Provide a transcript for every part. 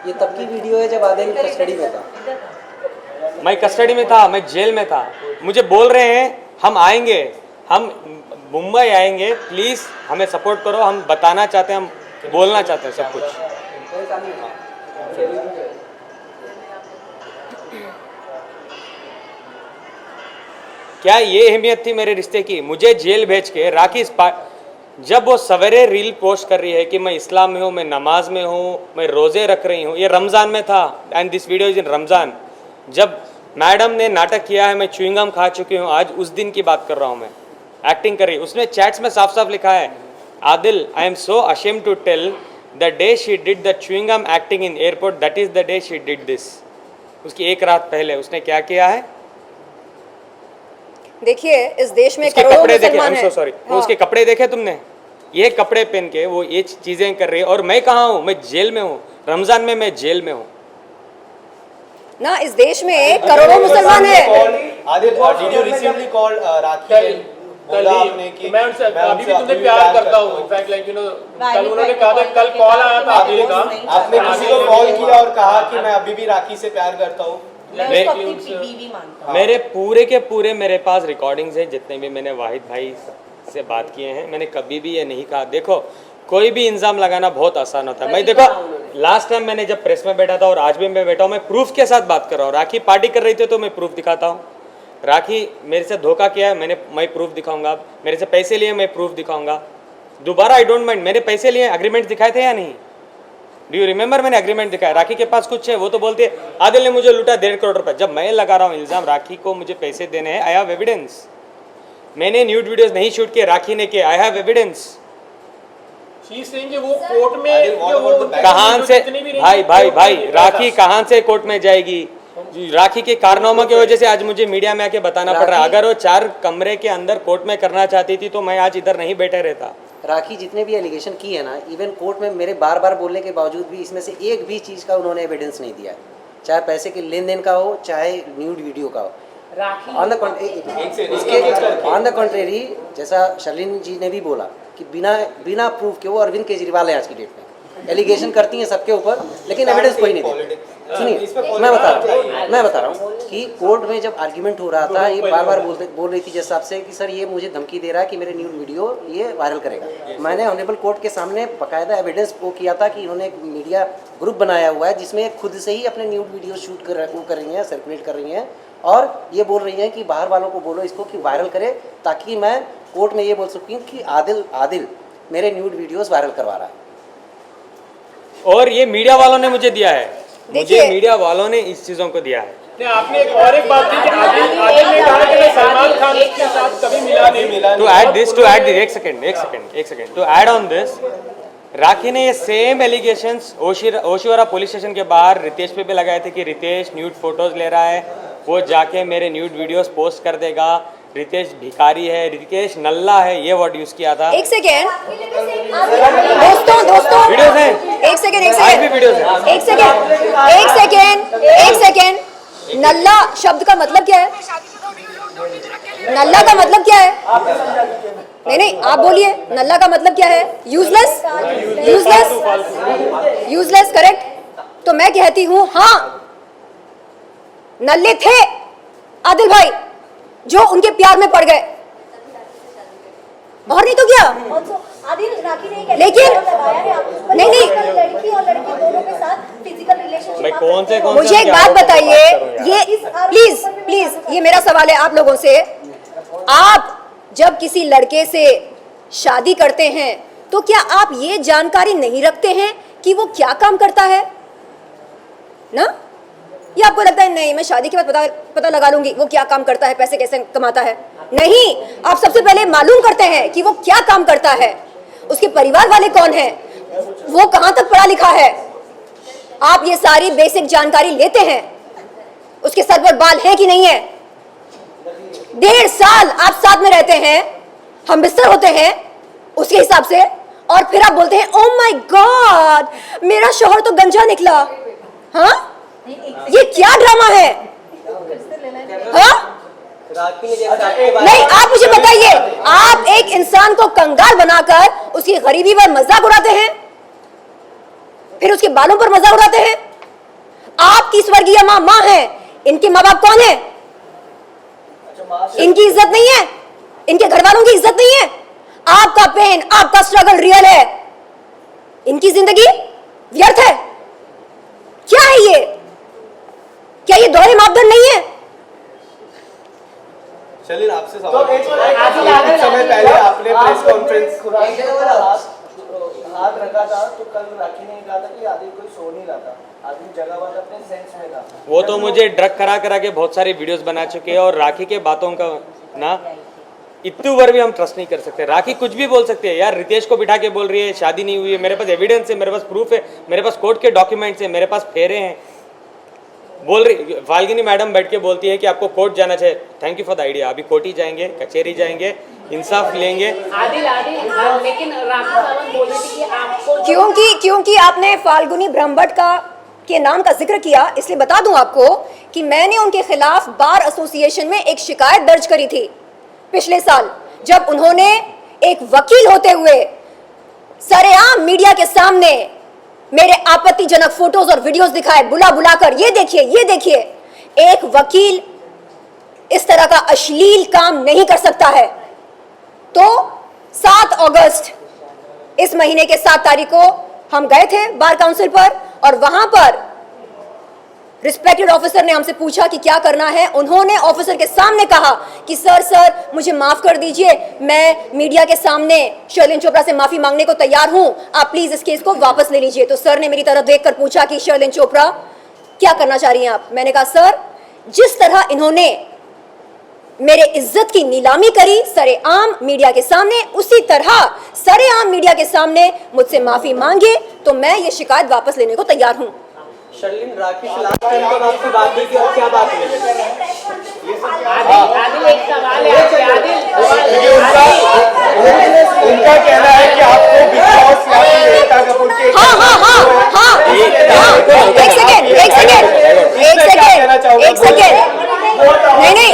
ये तब की वीडियो है जब आदिल कस्टडी में था। मैं कस्टडी में था, मैं जेल में था। मुझे बोल रहे हैं हम आएंगे, हम मुंबई आएंगे, प्लीज़ हमें सपोर्ट करो, हम बताना चाहते हैं, हम बोलना चाहते हैं सब कुछ। क्या ये अहमियत थी मेरे रिश्ते की? मुझे जेल भेज के राखी जब वो सवेरे रील पोस्ट कर रही है कि मैं इस्लाम में हूँ, मैं नमाज में हूँ, मैं रोज़े रख रही हूँ, ये रमज़ान में था, and this video is in Ramzan. जब मैडम ने नाटक किया है, मैं च्युइंगम खा चुकी हूँ, आज उस दिन की बात कर रहा हूँ, मैं एक्टिंग कर रही। उसने चैट्स में साफ साफ लिखा है, Adil I am so ashamed to tell the day she did the chewing gum acting in airport, that is the day she did this. उसकी एक रात पहले उसने क्या किया है? देखिए इस देश में करोड़ों मुसलमान हैं। सॉरी, उसके कपड़े देखे तुमने? ये कपड़े पहन के वो ये चीजें कर रही है, और मैं कहाँ हूँ? मैं जेल में हूँ, रमजान में मैं जेल में हूँ ना। इस देश में करोड़ों मुसलमान हैं। Adil, did you recently call Rakhi? बोला आपने कि मैं उनसे अभी भी तुमसे प्यार करता हूँ। इनफैक्ट लाइक यू नो, कल उन्होंने कहा था, कल कॉल आया था आदिल का, आपने किसी को कॉल किया और कहा कि मैं अभी भी राखी से प्यार करता हूँ? मेरे पूरे के पूरे मेरे पास रिकॉर्डिंग्स हैं, जितने भी मैंने वाहिद भाई से बात किए हैं, मैंने कभी भी ये नहीं कहा। देखो कोई भी इल्ज़ाम लगाना बहुत आसान होता है। मैं देखो लास्ट टाइम मैंने जब प्रेस में बैठा था और आज भी मैं बैठा हूँ, मैं प्रूफ के साथ बात कर रहा हूँ। राखी पार्टी कर रही थी तो मैं प्रूफ दिखाता हूँ। राखी मेरे से धोखा किया है, मैं प्रूफ दिखाऊंगा। मेरे से पैसे लिए, मैं प्रूफ दिखाऊंगा। दोबारा आई डोंट माइंड, मेरे पैसे लिए एग्रीमेंट दिखाए थे या नहीं? Do you remember? मैंने एग्रीमेंट दिखाया। राखी के पास कुछ है, वो तो बोलती है आदिल ने मुझे लूटा 1.5 करोड़ रुपए। जब मैं लगा रहा हूँ इल्ज़ाम राखी को मुझे पैसे देने हैं, आई हैव एविडेंस। मैंने न्यूड वीडियोस नहीं शूट किए, राखी ने किए, आई हैव एविडेंस। वो कोर्ट में कहां से भाई राखी कहां से कोर्ट में जाएगी? राखी के कारनामा की वजह से आज मुझे मीडिया में आके बताना पड़ रहा है। अगर वो 4 कमरे के अंदर कोर्ट में करना चाहती थी तो मैं आज इधर नहीं बैठे रहता। राखी जितने भी एलिगेशन की है ना, इवन कोर्ट में मेरे बार बार बोलने के बावजूद भी इसमें से एक भी चीज़ का उन्होंने एविडेंस नहीं दिया है, चाहे पैसे के लेन देन का हो, चाहे न्यूड वीडियो का हो। ऑन द कॉन्ट्रेरी, जैसा शर्लिन जी ने भी बोला कि बिना प्रूफ के वो अरविंद केजरीवाल है आज की डेट में। एलिगेशन करती हैं सबके ऊपर, लेकिन एविडेंस कोई नहीं देता। सुनिए, मैं बता रहा हूँ कि कोर्ट में जब आर्ग्यूमेंट हो रहा था, ये बार बार बोल रही थी जज साहब से कि सर ये मुझे धमकी दे रहा है कि मेरे न्यूड वीडियो ये वायरल करेगा। मैंने ऑनरेबल कोर्ट के सामने बाकायदा एविडेंस वो किया था कि इन्होंने एक मीडिया ग्रुप बनाया हुआ है जिसमें खुद से ही अपने न्यूड वीडियो शूट कर रही हैं, सर्कुलेट कर रही हैं, और ये बोल रही हैं कि बाहर वालों को बोलो इसको कि वायरल करे, ताकि मैं कोर्ट में ये बोल सकूँ कि आदिल मेरे न्यूड वीडियोस वायरल करवा रहा है। और ये मीडिया वालों ने मुझे दिया है, मुझे मीडिया वालों ने इस चीज़ों को दिया है। आपने एक और एक बात की कि आदिल ने कहा कि मैं सलमान खान के साथ कभी मिला। टू ऐड दिस एक second to add on this, Rakhi ने ये same allegations Oshiwara police station के बाहर रितेश पे भी लगाए थे कि रितेश न्यूड फोटोज ले रहा है, वो जाके मेरे न्यूड वीडियोस पोस्ट कर देगा, रितेश भिखारी है, रितेश नल्ला है, ये वर्ड यूज किया था। एक सेकेंड दोस्तों वीडियोस हैं, एक सेकेंड एक सेकेंड नल्ला शब्द का मतलब क्या है? नल्ला का मतलब क्या है? नहीं आप बोलिए, नल्ला का मतलब क्या है? Useless correct. तो मैं कहती हूँ हाँ, नल्ले थे आदिल भाई जो उनके प्यार में पड़ गए, और नहीं तो क्या। आदिल राखी ने लेकिन नहीं लड़की और लड़के दोनों के साथ फिजिकल रिलेशनशिप। मैं कौन से मुझे एक बात बताइए, ये प्लीज ये मेरा सवाल है आप लोगों से। आप जब किसी लड़के से शादी करते हैं तो क्या आप ये जानकारी नहीं रखते हैं कि वो क्या काम करता है ना? ये आपको लगता है नहीं मैं शादी के बाद पता लगा लूंगी वो क्या काम करता है, पैसे कैसे कमाता है? नहीं, आप सबसे पहले मालूम करते हैं कि वो क्या काम करता है, उसके परिवार वाले कौन हैं, वो कहां तक पढ़ा लिखा है। आप ये सारी बेसिक जानकारी लेते हैं। उसके सर पर बाल है कि नहीं है? 1.5 साल आप साथ में रहते हैं, हम बिस्तर होते हैं उसके हिसाब से, और फिर आप बोलते हैं ओह माय गॉड मेरा शौहर तो गंजा निकला। हाँ, ये क्या ड्रामा है? हाँ? नहीं, आप मुझे बताइए, आप एक इंसान को कंगाल बनाकर उसकी गरीबी पर मजाक उड़ाते हैं, फिर उसके बालों पर मजाक उड़ाते हैं, आपकी स्वर्गीय माँ माँ है, इनके माँ बाप कौन है? इनकी इज्जत नहीं है, इनके घर वालों की इज्जत नहीं है। आपका पेन, आपका स्ट्रगल रियल है, इनकी जिंदगी व्यर्थ है। क्या है ये? क्या ये दोहरे मापदंड नहीं है? चलिए आपसे सवाल कुछ समय पहले आपने प्रेस कॉन्फ्रेंस हाथ रखा था, तो कल राखी ने कहा था कि आदिल कोई सो नहीं रहा था, आदिल जगह पर अपने सेंस में था। वो तो मुझे ड्रग करा करा के बहुत सारे वीडियोस बना चुके हैं, और राखी के बातों का ना इतनी बार भी हम ट्रस्ट नहीं कर सकते। राखी कुछ भी बोल सकते हैं यार, रितेश को बिठा के बोल रही है शादी नहीं हुई है, मेरे पास एविडेंस है, मेरे पास प्रूफ है, मेरे पास कोर्ट के डॉक्यूमेंट्स है, मेरे पास फेरे हैं। बोल रही फाल्गुनी मैडम बैठ के बोलती है कि आपको कोर्ट जाना चाहिए। Thank you for the idea. अभी कोर्ट ही जाएंगे, कचहरी जाएंगे, इंसाफ लेंगे। आदिल लेकिन राखी सावंत बोल रही थी कि आपको क्योंकि आपने फाल्गुनी ब्रह्मभट्ट के नाम का जिक्र किया, इसलिए बता दूं आपको कि मैंने उनके खिलाफ बार एसोसिएशन में एक शिकायत दर्ज करी थी पिछले साल, जब उन्होंने एक वकील होते हुए सरेआम मीडिया के सामने मेरे आपत्तिजनक फोटोज और वीडियोस दिखाए, बुला बुलाकर ये देखिए। एक वकील इस तरह का अश्लील काम नहीं कर सकता है। तो 7 अगस्त इस महीने के 7 तारीख को हम गए थे बार काउंसिल पर, और वहां पर रिस्पेक्टेड ऑफिसर ने हमसे पूछा कि क्या करना है। उन्होंने ऑफिसर के सामने कहा कि सर मुझे माफ कर दीजिए, मैं मीडिया के सामने शर्लिन चोपड़ा से माफी मांगने को तैयार हूं, आप प्लीज इस केस को वापस ले लीजिए। तो सर ने मेरी तरफ देखकर पूछा कि शर्लिन चोपड़ा क्या करना चाह रही हैं आप? मैंने कहा सर, जिस तरह इन्होंने मेरे इज्जत की नीलामी करी सरेआम मीडिया के सामने, उसी तरह सरेआम मीडिया के सामने मुझसे माफी मांगे, तो मैं ये शिकायत वापस लेने को तैयार हूं। शर्लिन, राखी से लास्ट टाइम तो आपसे बात हुई थी, और क्या बात हुई? आदिल एक सवाल है आपसे। आदिल उनका कहना है कि आपको बिग बॉस या फिर एकता कपूर के एक सेकेंड। नहीं,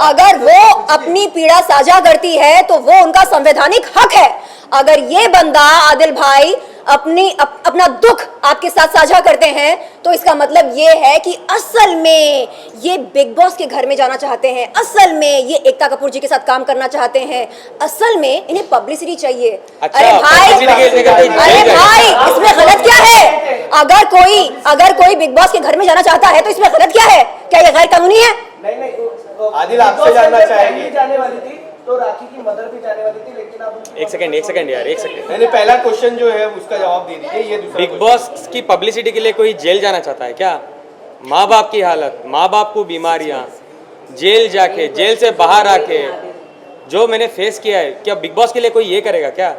अगर वो अपनी पीड़ा साझा करती है तो वो उनका संवैधानिक हक है। अगर ये बंदा आदिल भाई अपना दुख आपके साथ साझा करते हैं, तो इसका मतलब ये है कि असल में ये बिग बॉस के घर में जाना चाहते हैं, असल में ये एकता कपूर जी के साथ काम करना चाहते हैं, असल में इन्हें पब्लिसिटी चाहिए। अच्छा, अरे भाई इसमें गलत क्या है? अगर कोई बिग बॉस के घर में जाना चाहता है तो इसमें गलत क्या है? क्या ये गैर कानूनी है? नहीं, आदिल आपसे जानना चाहेंगे। जाने वाली थी, तो राखी की मदर भी जाने वाली थी, लेकिन आप एक सेकंड यार, एक सेकंड। मैंने पहला क्वेश्चन जो है उसका जवाब दे दीजिए। ये दूसरा बिग बॉस की पब्लिसिटी के लिए कोई जेल जाना चाहता है क्या? माँ बाप की हालत, माँ बाप को बीमारियां, जेल जाके, जेल से बाहर आके जो मैंने फेस किया है, क्या बिग बॉस के लिए कोई ये करेगा क्या?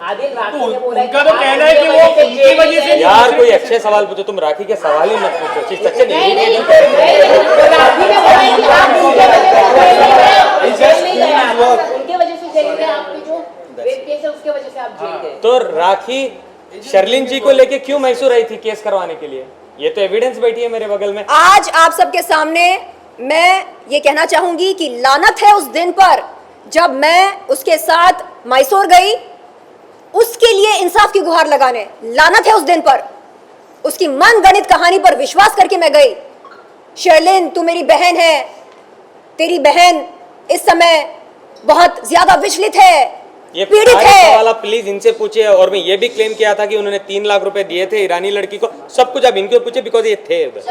आदिल राखी ने बोला उनका तो कहना है कि वो उनकी वजह से यार कोई अच्छे सवाल पूछो, तुम राखी के सवाल ही मत पूछो। चीज सच्चे नहीं राखी ने बोला कि आप उनके वजह से जेल गए, आपकी जो रेप केस है उसके वजह से आप जेल गए। तो राखी शर्लिन जी को लेके क्यों मैसूर आई थी केस करवाने के लिए? ये तो एविडेंस बैठी है मेरे बगल में। आज आप सबके सामने मैं ये कहना चाहूंगी कि लानत है उस दिन पर जब मैं उसके साथ मैसूर गई, उसके लिए इंसाफ की गुहार लगाने। लानत है उस दिन पर, उसकी मनगढ़ंत कहानी पर विश्वास करके मैं गई। शर्लिन, तू मेरी बहन है, तेरी बहन इस समय बहुत ज्यादा विचलित है, ये पीड़ित है। सवाल आप प्लीज इनसे पूछिए। और मैं ये भी क्लेम किया था कि उन्होंने 3 लाख रुपए दिए थे ईरानी लड़की को। सब कुछ आप इनको पूछे, बिकॉज ये थे। इनकी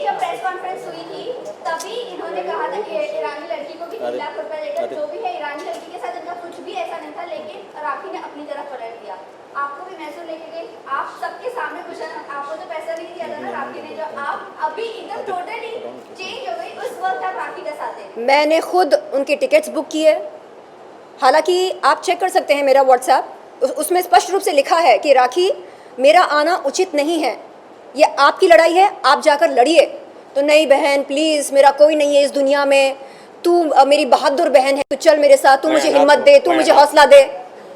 जब प्रेस कॉन्फ्रेंस हुई थी तभी इन्होंने कहा था कि ईरानी लड़की को भी 3 लाख रुपए देकर, जो भी है ईरानी लड़की के साथ इनका कुछ भी ऐसा नहीं था, लेकिन राखी ने अपनी तरफ पलट दिया। आपको भी मैसूर लेके गई, आप सबके सामने कुछ है, आपको तो पैसा नहीं दिया था ना राखी ने, जो आप अभी एकदम टोटली चेंज हो गई, उस वक्त आप राखी के साथ थे। मैंने खुद उनके टिकट्स बुक किए। हालांकि आप चेक कर सकते हैं मेरा व्हाट्सएप, उसमें स्पष्ट रूप से लिखा है कि राखी, मेरा आना उचित नहीं है, ये आपकी लड़ाई है, आप जाकर लड़िए। तो नहीं बहन, प्लीज़, मेरा कोई नहीं है इस दुनिया में, तू मेरी बहादुर बहन है, तू चल मेरे साथ, तू मुझे हिम्मत दे, तू मुझे हौसला दे।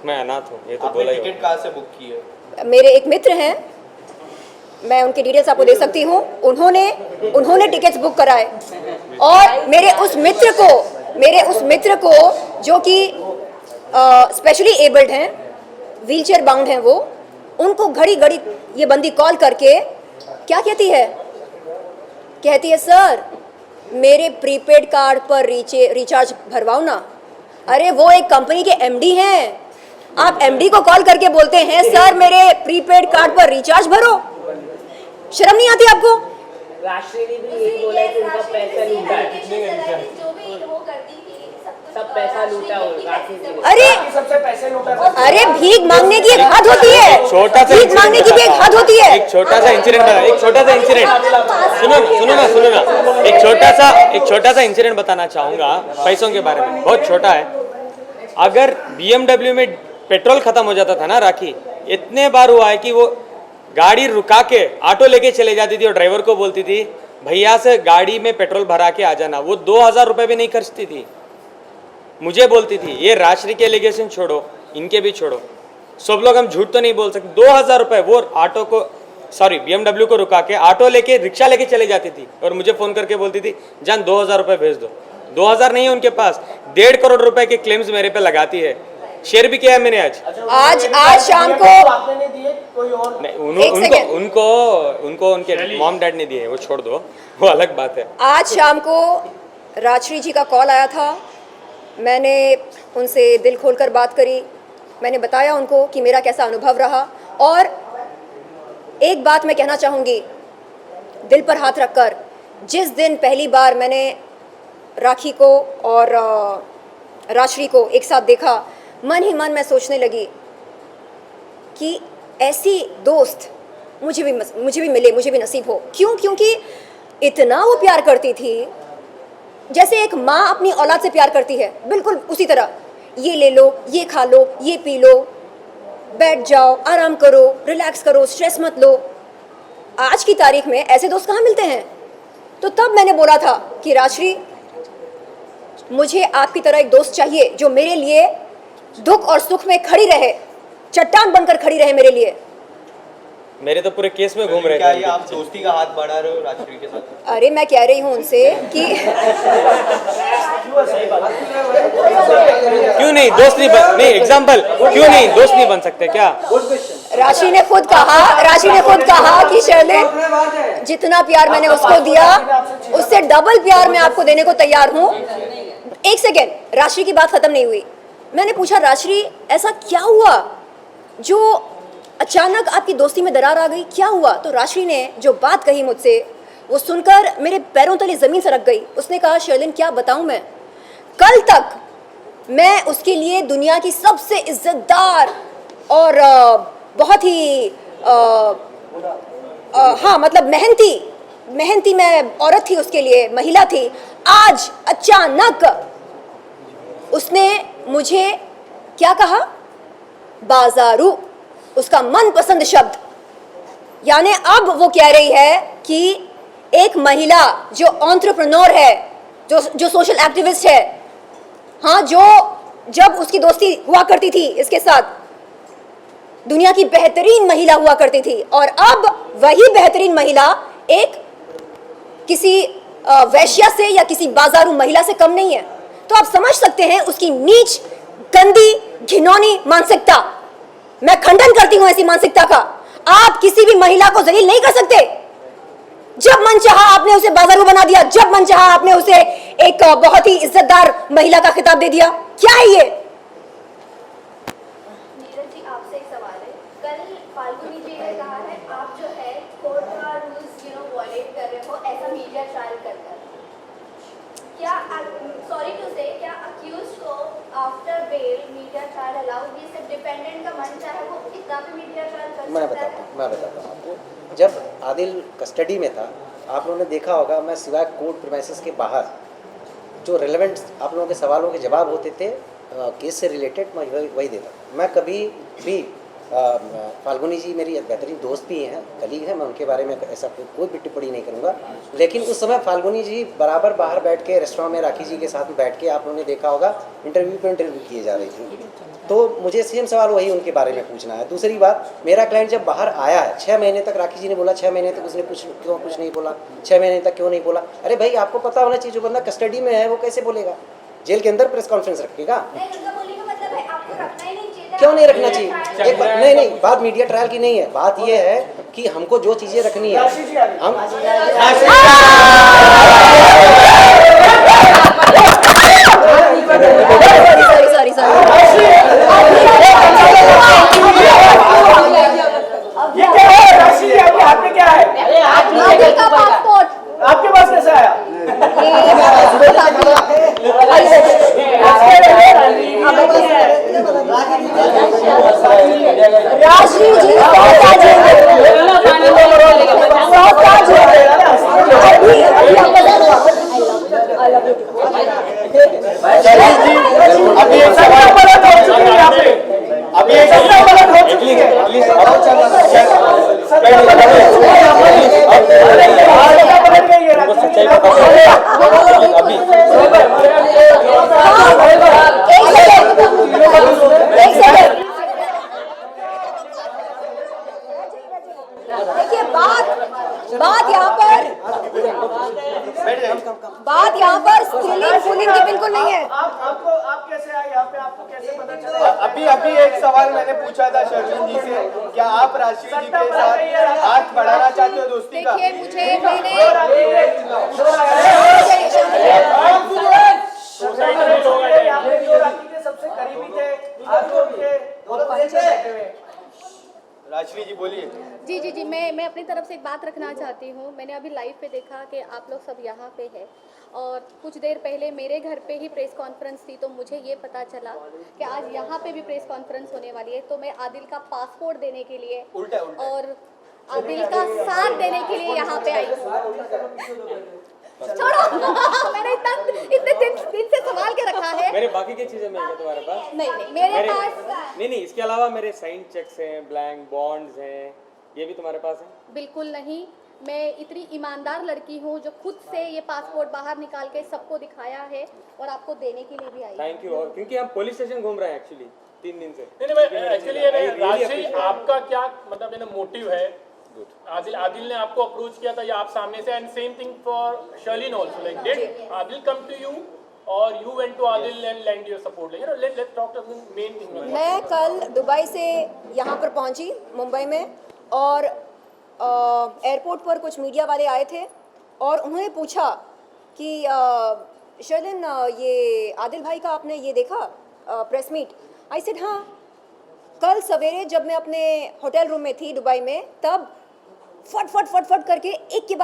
मैं अनाथ हूँ, ये तो आपने बोला ही टिकट कहाँ से बुक की है? मेरे एक मित्र हैं, मैं उनके डिटेल्स आपको दे सकती हूँ। उन्होंने टिकट्स बुक कराए, और मेरे उस मित्र को जो कि स्पेशली एबल्ड हैं, व्हीलचेयर बाउंड हैं, वो उनको घड़ी घड़ी ये बंदी कॉल करके क्या कहती है? कहती है सर मेरे प्रीपेड कार्ड पर रिचार्ज भरवाओ ना। अरे वो एक कंपनी के एमडी हैं, आप एमडी को कॉल करके बोलते हैं सर मेरे प्रीपेड कार्ड पर रिचार्ज भरो। शर्म नहीं आती आपको? राष्ट्रीय ने भी यही बोला है कि उनका पैसा लूटा है, जो भी वो करती थी सब पैसा लूटा हो राखी से। अरे सबसे पैसे लूटा अरे भीख मांगने की एक हद होती है, छोटा सा भीख मांगने की भी एक हद होती है। एक छोटा सा इंसिडेंट बता, एक छोटा सा इंसिडेंट सुनो ना, एक छोटा सा इंसिडेंट बताना चाहूंगा पैसों के बारे में, बहुत छोटा है। अगर BMW में पेट्रोल खत्म हो जाता था ना राखी, इतने बार हुआ है कि वो गाड़ी रुका के ऑटो लेके चले जाती थी और ड्राइवर को बोलती थी भैया से गाड़ी में पेट्रोल भरा के आ जाना। वो 2000 रुपए भी नहीं खर्चती थी, मुझे बोलती थी। ये राष्ट्रीय के एलिगेशन छोड़ो, इनके भी छोड़ो, सब लोग हम झूठ तो नहीं बोल सकते। 2000 रुपए वो ऑटो को BMW को रुका के ऑटो लेके रिक्शा लेके चले जाती थी और मुझे फोन करके बोलती थी जान 2000 रुपए भेज दो। 2000 नहीं है उनके पास, 1.5 करोड़ रुपए के क्लेम्स मेरे पे लगाती है। शेयर भी किया है मैंने आज शाम को आपने नहीं दिए, कोई और नहीं, उनको उनके मॉम डैड ने दिए, वो छोड़ दो, वो अलग बात है। आज शाम को राजश्री जी का कॉल आया था, मैंने उनसे दिल खोलकर बात करी, मैंने बताया उनको कि मेरा कैसा अनुभव रहा। और एक बात मैं कहना चाहूँगी दिल पर हाथ रखकर, जिस दिन पहली बार मैंने राखी को और राजश्री को एक साथ देखा, मन ही मन मैं सोचने लगी कि ऐसी दोस्त मुझे भी मिले, मुझे भी नसीब हो। क्यों? क्योंकि इतना वो प्यार करती थी जैसे एक माँ अपनी औलाद से प्यार करती है, बिल्कुल उसी तरह। ये ले लो, ये खा लो, ये पी लो, बैठ जाओ, आराम करो, रिलैक्स करो, स्ट्रेस मत लो। आज की तारीख में ऐसे दोस्त कहाँ मिलते हैं? तो तब मैंने बोला था कि राजश्री मुझे आपकी तरह एक दोस्त चाहिए जो मेरे लिए दुख और सुख में खड़ी रहे, चट्टान बनकर खड़ी रहे मेरे लिए। मेरे तो पूरे केस में घूम रहे क्या थे। ये आप दोस्ती का हाथ बढ़ा रहे हो राजश्री के साथ? अरे मैं कह रही हूँ उनसे कि क्यों नहीं दोस्त नहीं एग्जाम्पल, क्यों नहीं दोस्त नहीं बन सकते क्या? राशि ने खुद कहा कि शर्लिन जितना प्यार मैंने उसको दिया उससे डबल प्यार मैं आपको देने को तैयार हूँ। एक सेकेंड, राशि की बात खत्म नहीं हुई। मैंने पूछा राशि ऐसा क्या हुआ जो अचानक आपकी दोस्ती में दरार आ गई, क्या हुआ? तो राशि ने जो बात कही मुझसे, वो सुनकर मेरे पैरों तले जमीन सरक गई। उसने कहा शर्लिन क्या बताऊं मैं, कल तक मैं उसके लिए दुनिया की सबसे इज्जतदार और बहुत ही हाँ मतलब मेहनती मैं औरत थी उसके लिए, महिला थी। आज अचानक उसने मुझे क्या कहा? बाजारू, उसका मनपसंद शब्द। यानी अब वो कह रही है कि एक महिला जो एंटरप्रेन्योर है, जो सोशल एक्टिविस्ट है, हाँ, जो जब उसकी दोस्ती हुआ करती थी इसके साथ दुनिया की बेहतरीन महिला हुआ करती थी, और अब वही बेहतरीन महिला एक किसी वैश्या से या किसी बाजारू महिला से कम नहीं है। तो आप समझ सकते हैं उसकी नीच, गंदी, घिनौनी मानसिकता। मैं खंडन करती हूं ऐसी मानसिकता का। आप किसी भी महिला को जलील नहीं कर सकते। जब मन चाहा आपने उसे बाजारू बना दिया, जब मन चाहा आपने उसे एक बहुत ही इज्जतदार महिला का खिताब दे दिया। क्या है ये? नीरज जी आपसे एक सवाल है। कल फाल्गुनी जी ने कहा है आप जो है कोर्ट का रूल्स वॉयलेट कर रहे हो ऐसा मीडिया ट्रायल कर कर। क्या सॉरी टू से क्या अक्यूज्ड को after bail media trial allow? ये सिर्फ डिपेंडेंट का मन चाहे वो कितना भी मीडिया ट्रायल कर मैं सकता है। बताता हूँ आपको। जब आदिल कस्टडी में था, आप लोगों ने देखा होगा, मैं सिवाय कोर्ट प्रीमाइसेस के बाहर जो रेलेवेंट आप लोगों के सवालों के जवाब होते थे केस से रिलेटेड, मैं वही देता। मैं कभी भी फाल्गुनी जी मेरी बेहतरीन दोस्त भी हैं, कलीग हैं, मैं उनके बारे में ऐसा कोई भी टिप्पणी नहीं करूँगा। लेकिन उस समय फाल्गुनी जी बराबर बाहर बैठ के रेस्टोरेंट में राखी जी के साथ में बैठ के आप लोगों ने देखा होगा इंटरव्यू किए जा रही थी। तो मुझे सेम सवाल वही उनके बारे में पूछना है। दूसरी बात, मेरा क्लाइंट जब बाहर आया है 6 महीने तक, राखी जी ने बोला 6 महीने तक उसने कुछ नहीं बोला, 6 महीने तक क्यों नहीं बोला? अरे भाई आपको पता होना चाहिए, जो बंदा कस्टडी में है वो कैसे बोलेगा? जेल के अंदर प्रेस कॉन्फ्रेंस रखेगा? नहीं, उनका बोलने का मतलब है आपको रखना ही नहीं चाहिए। क्यों नहीं रखना चाहिए? नहीं, बात मीडिया ट्रायल की नहीं है, बात ये है कि हमको जो चीजें रखनी है राशि जी आ गई। हम सॉरी ये क्या है राशि जी, आपके हाथ में क्या है? आदिल का पासपोर्ट आपके पास कैसे आया? राशि जी अभी एक सवाल गलत हो चुकी है यहाँ पे। अभी एक गलत हो चुकी है। बदल गई है राशि जी। एक सेकंड देखिए बात यहाँ पर स्त्रीलिंग पुल्लिंग की बिल्कुल नहीं है। आप कैसे आए यहाँ पे? आपको कैसे पता चला? अभी एक सवाल मैंने पूछा था शर्लिन जी से, क्या आप राशि जी के साथ हाथ बढ़ाना चाहते हो दोस्ती का? देखिए मुझे मैंने यहाँ पे जो राखी के सबसे करीबी थे, आज वो उनके दोनों पीछे बैठे हुए हैं। राशि जी बोलिए। जी मैं अपनी तरफ से एक बात रखना चाहती हूँ। मैंने अभी लाइव पे देखा कि आप लोग सब यहाँ पे हैं और कुछ देर पहले मेरे घर पे ही प्रेस कॉन्फ्रेंस थी, तो मुझे ये पता चला कि आज यहाँ पे भी प्रेस कॉन्फ्रेंस होने वाली है। तो मैं आदिल का पासपोर्ट देने के लिए और आदिल का साथ देने के लिए यहाँ पे आई। छोड़ो मैंने इतने दिन से सवाल के रखा है। मेरे बाकी की चीजें मिल गए तुम्हारे पास? नहीं मेरे पास नहीं, इसके अलावा मेरे साइन चेक्स हैं, ब्लैंक बॉन्ड्स हैं, ये भी तुम्हारे पास है? बिल्कुल नहीं। मैं इतनी ईमानदार लड़की हूँ जो खुद से ये पासपोर्ट बाहर निकाल के सबको दिखाया है और आपको देने के लिए भी आई। Thank you. और क्योंकि हम पुलिस स्टेशन घूम रहे हैं एक्चुअली 3 दिन से। नहीं एक्चुअली राशि आपका क्या मतलब मोटिव है? आदिल ने आपको अप्रोच किया था या आप सामने से? And same thing for Sherlyn also, like did Adil come to you और you went to Adil and lend your support? Like, you know, let's talk to the main thing. मैं कल दुबई से यहाँ पर पहुँची मुंबई में और एयरपोर्ट पर कुछ मीडिया वाले आए थे और उन्होंने पूछा कि शर्लिन ये आदिल भाई का आपने ये देखा प्रेस मीट? आई सेड हाँ। कल सवेरे जब मैं अपने होटल रूम में थी दुबई में, तब फट करके एक के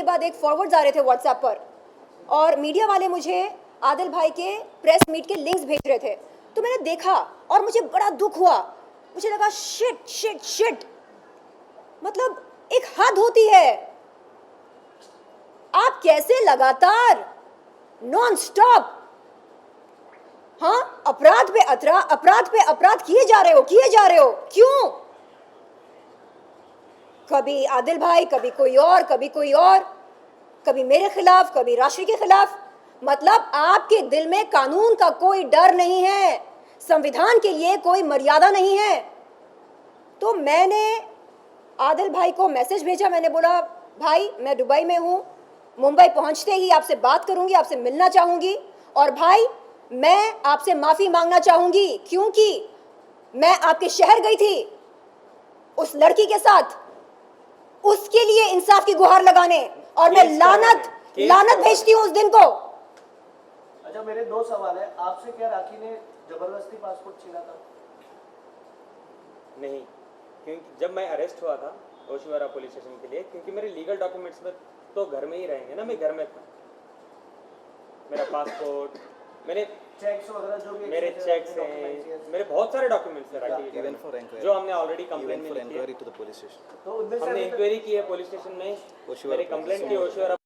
बाद एक फॉरवर्ड्स आ रहे थे व्हाट्सएप पर और मीडिया वाले मुझे आदिल भाई के प्रेस मीट के लिंक्स भेज रहे थे। तो मैंने देखा और मुझे बड़ा दुख हुआ। मुझे लगा शिट, मतलब एक हद होती है। आप कैसे लगातार नॉन स्टॉप अपराध पे अपराध किए जा रहे हो? क्यों? कभी आदिल भाई, कभी कोई और, कभी मेरे खिलाफ, कभी राशि के खिलाफ। मतलब आपके दिल में कानून का कोई डर नहीं है, संविधान के लिए कोई मर्यादा नहीं है। तो मैंने आदिल भाई को मैसेज भेजा। मैंने बोला भाई मैं दुबई में हूँ, मुंबई पहुँचते ही आपसे बात करूँगी, आपसे मिलना चाहूँगी और भाई मैं आपसे माफ़ी मांगना चाहूँगी क्योंकि मैं आपके शहर गई थी उस लड़की के साथ, उसके लिए इंसाफ की गुहार लगाने, और मैं लानत भेजती हूँ उस दिन को। अच्छा मेरे दो सवाल है आपसे। क्या राखी ने जबरदस्ती पासपोर्ट छीना था? नहीं, क्योंकि जब मैं अरेस्ट हुआ था ओशिवारा पुलिस स्टेशन के लिए, क्योंकि मेरे लीगल डॉक्यूमेंट्स में तो घर में ही रहेंगे ना, मैं घर में था। मेरा पासपोर्ट, मेरे चेक्स वगैरह जो भी मेरे चेक्स हैं, मेरे बहुत सारे डॉक्यूमेंट्स हैं राखी, जो हमने ऑलरेडी कंप्लेंट में लिखी है। तो उनमें से हमने इंक्वायरी की है पुलिस स्टेशन में, मेरे कंप्लेंट की ओशिवारा